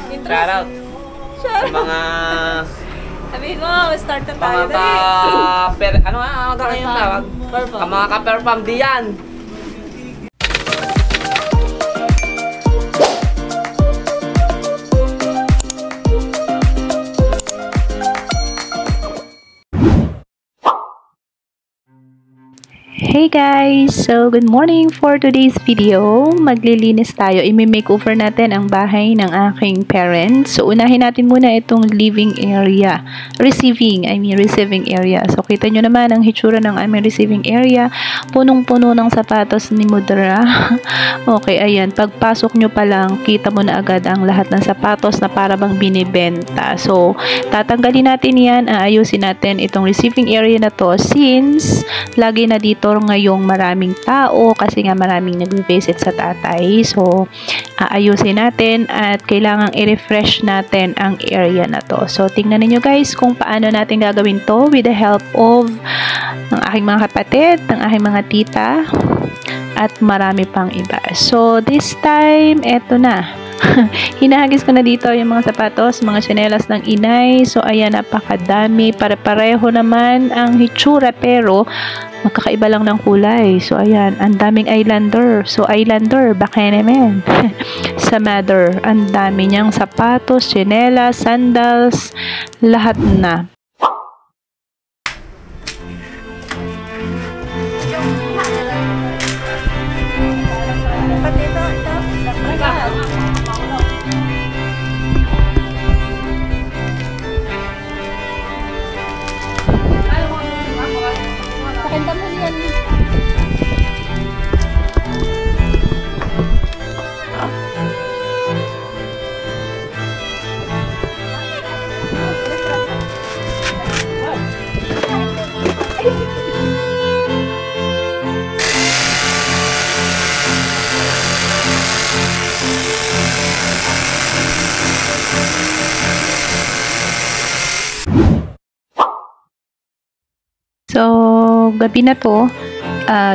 Shoutout. Sa mga... Sabihin mo, start na tayo. Mga ano nga yung tawag? Mga ka-perform diyan. Hey guys! So, good morning for today's video. Maglilinis tayo. I-makeover natin ang bahay ng aking parents. So, unahin natin muna itong living area. Receiving area. So, kita nyo naman ang hitsura ng aming receiving area. Punong-puno ng sapatos ni Mudra. Okay, ayan. Pagpasok nyo pa lang, kita mo na agad ang lahat ng sapatos na para bang binibenta. So, tatanggalin natin yan. Aayusin natin itong receiving area na to since lagi na dito ngayong maraming tao kasi nga maraming nag-visit sa tatay. So, aayusin natin at kailangang i-refresh natin ang area na to. So, tingnan niyo guys kung paano natin gagawin to with the help of ng aking mga kapatid, ng aking mga tita, at marami pang iba. So, this time, eto na. Hinahagis ko na dito yung mga sapatos, mga tsinelas ng inay. So, ayan, napakadami. Pare-pareho naman ang hitsura pero magkakaiba lang ng kulay. So, ayan, ang daming eyeliner. So, eyeliner, baka naman. Sa mother, ang dami niyang sapatos, tsinelas, sandals, lahat na. So, gabi na to,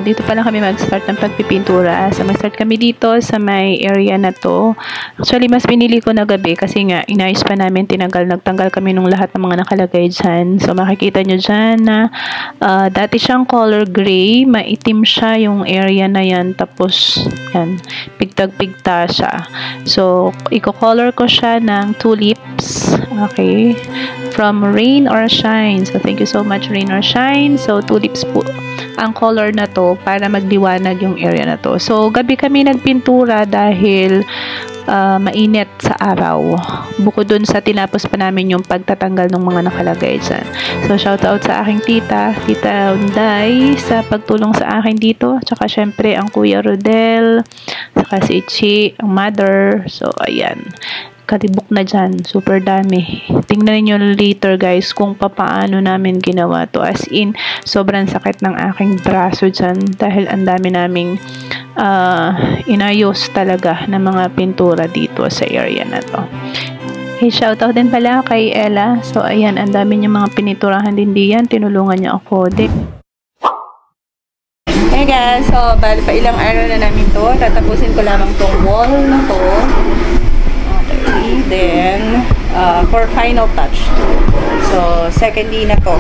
dito pa lang kami mag-start ng pagpipintura. So, mag-start kami dito sa may area na to. Actually, mas pinili ko na gabi kasi nga, inayos pa namin, nagtanggal kami nung lahat ng mga nakalagay dyan. So, makikita nyo dyan na dati siyang color gray, maitim siya yung area na yan. Tapos, yan, pigtag-pigta siya. So, i-color ko siya ng tulips. Okay. From Rain or Shine. So, thank you so much, Rain or Shine. So, tulips po ang color na to para magliwanag yung area na to. So, gabi kami nagpintura dahil mainit sa araw. Bukod dun sa tinapos pa namin yung pagtatanggal ng mga nakalagay dyan. So, shout out sa aking tita, Tita Unday, sa pagtulong sa akin dito. Tsaka, syempre, ang Kuya Rodel, saka si Ichi, ang mother. So, ayan. Kalibok na dyan. Super dami. Tingnan niyo later guys kung paano namin ginawa to. As in, sobrang sakit ng aking braso dyan dahil ang dami naming inayos talaga ng mga pintura dito sa area na to. Hey, shoutout din pala kay Ella. So, ayan, ang dami niya mga piniturahan din diyan. Tinulungan niya ako. Hey guys, so bali pa ilang araw na namin to. Tatapusin ko lamang tong wall na to. Then, for final touch. So, second day na to.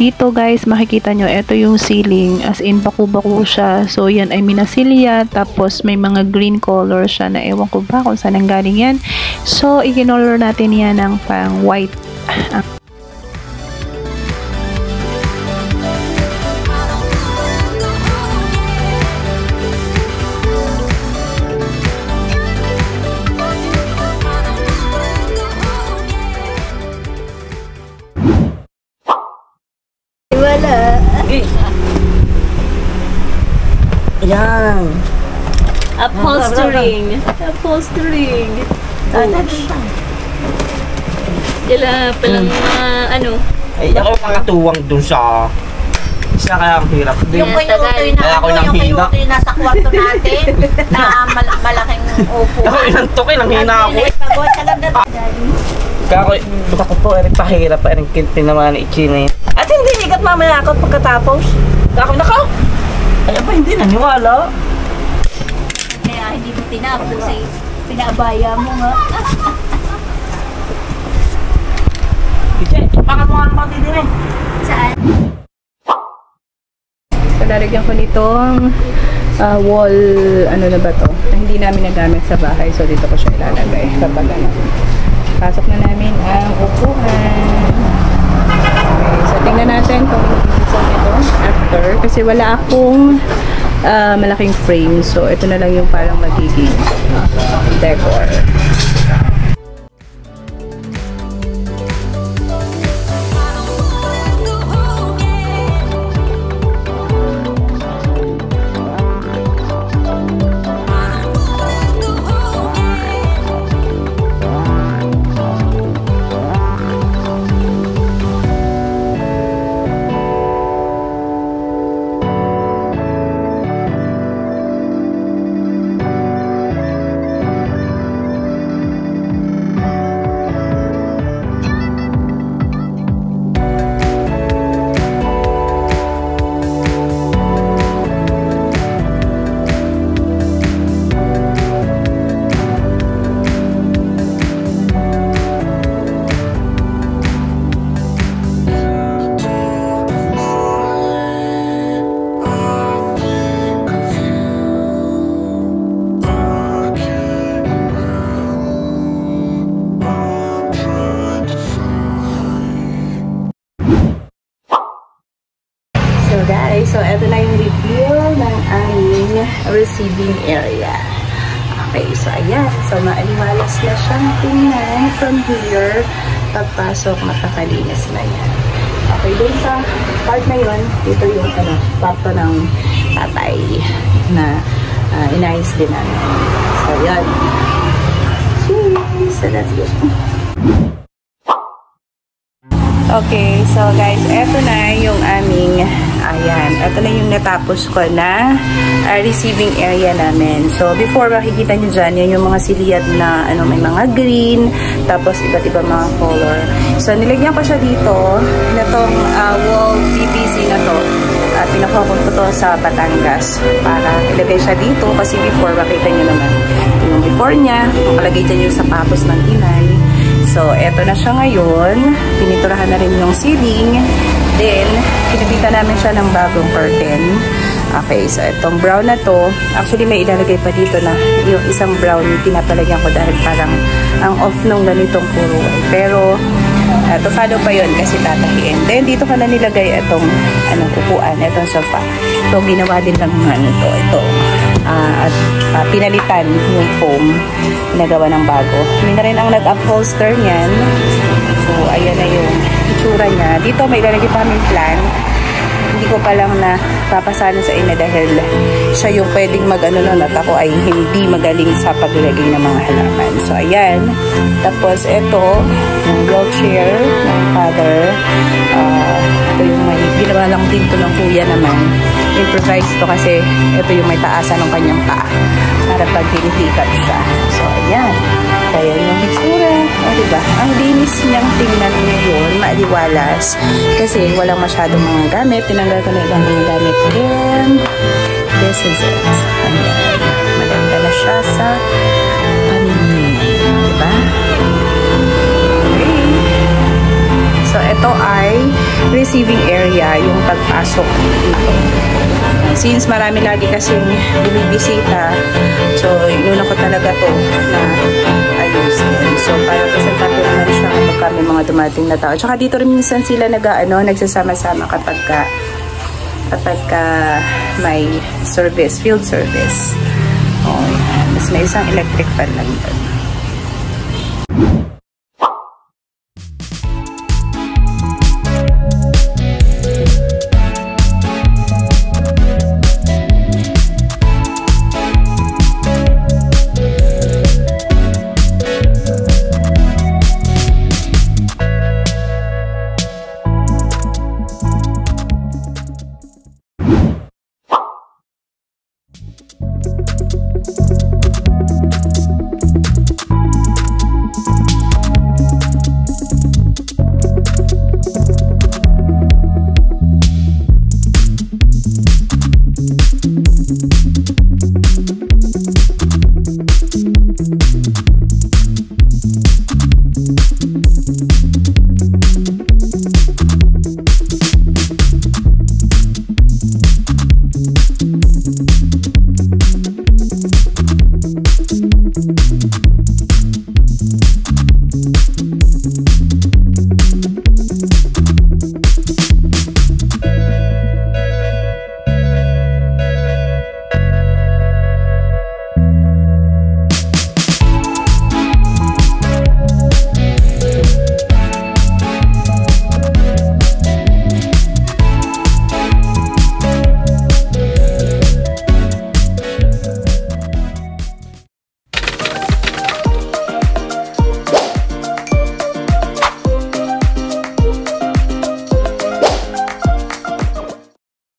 Dito guys, makikita nyo, ito yung ceiling, as in baku-baku siya. So yan ay minasilya, tapos may mga green color siya na ewan ko ba kung saan ang galing yan. So, i-color natin yan ng pang white. Wala. Yan. Upholstering. Dila palang ano. Ay, ako mga tuwang dun sa siya kaya ang hirap din. Yung kuyutoy na Kaya ako ano, nang yung hina. kuyutoy nasa kwarto natin na malaking upuan. Ako inantok nang hina ako. Pagod sa ganda. Kaya ako po, pahirap pa rin kintin naman ni Ichina yun. At hindi higat mamaya ako pagkatapos. Ako nakaw. Ay, ba hindi naniwala. Kaya hindi mo tinapos eh. Pinaabaya mo nga. Ichi, bakit mo nga naman din eh? Saan? So, lalagyan ko nitong wall, ano na ba to? Hindi namin nagamit sa bahay. So, dito ko siya ilalagay. Kapag ano. Pasok na namin ang upuan. Okay, so tingnan natin kung i-design ito after. Kasi wala akong malaking frame. So, ito na lang yung parang magiging decor. So guys, so eto na yung review ng aming receiving area. Okay, so ayan. So maaliwalas na siyang tingnan from here. Pagpasok, makakalinis na yan. Okay, dun sa part na yun, dito yung kwarto ng tatay na inayos din namin. So yan. So that's good. Okay, so guys, eto na yung aming, ayan, eto na yung natapos ko na receiving area namin. So, before makikita nyo dyan, yan yung mga siliyad na, may mga green, tapos iba't iba mga color. So, nilagyan ko siya dito, na tong wall PVC na to. Pinakukot ko to sa Batangas para ilagay siya dito kasi before, makita nyo naman, yung before niya, makalagay dyan yung sapatos ng inay. So, eto na siya ngayon. Piniturahan na rin yung ceiling. Then, kinabitan namin siya ng bagong curtain. Okay, so itong brown na to, actually may ilalagay pa dito na yung isang brown pinapalagyan ko dahil parang ang off nung ganitong puro white. Pero, to follow pa yun kasi tatahiin. Then, dito ko na nilagay itong upuan, itong sofa. Ito, ginawa din lang ito. At pinalitan yung foam nagawa ng bago. Hindi na rin ang nag-upholster niyan. So, ayan na yung itsura niya. Dito may ilalagay pa kaming plan. Hindi ko pa lang na papasanan sa ina dahil siya yung pwedeng mag-ano at ako ay hindi magaling sa paglagay ng mga halaman. So, ayan. Tapos, ito, yung wheelchair ng father. Ito yung may ginawa lang din to ng kuya naman. Improvise to kasi ito yung may taasan ng kanyang paa para pag hinihikat siya. So, ayan. Kaya yung itsura. O, diba? Ang linis niyang tingnan ngayon, maaliwalas. Kasi walang masyadong mga gamit. Tinanggal ko na ibang mga gamit. And this is it. Ayan. Maganda na siya sa paningin. Diba? Okay. So, ito ay receiving area, yung pagpasok dito. Since marami lagi kasing bumibisita, so inuna ko talaga to na ayusin. So parang presentable naman siya kapag kami mga dumating na tao. Tsaka dito rin minsan sila nagsasama-sama kapag may service, field service. Oh, mas may isang electric fan lang doon.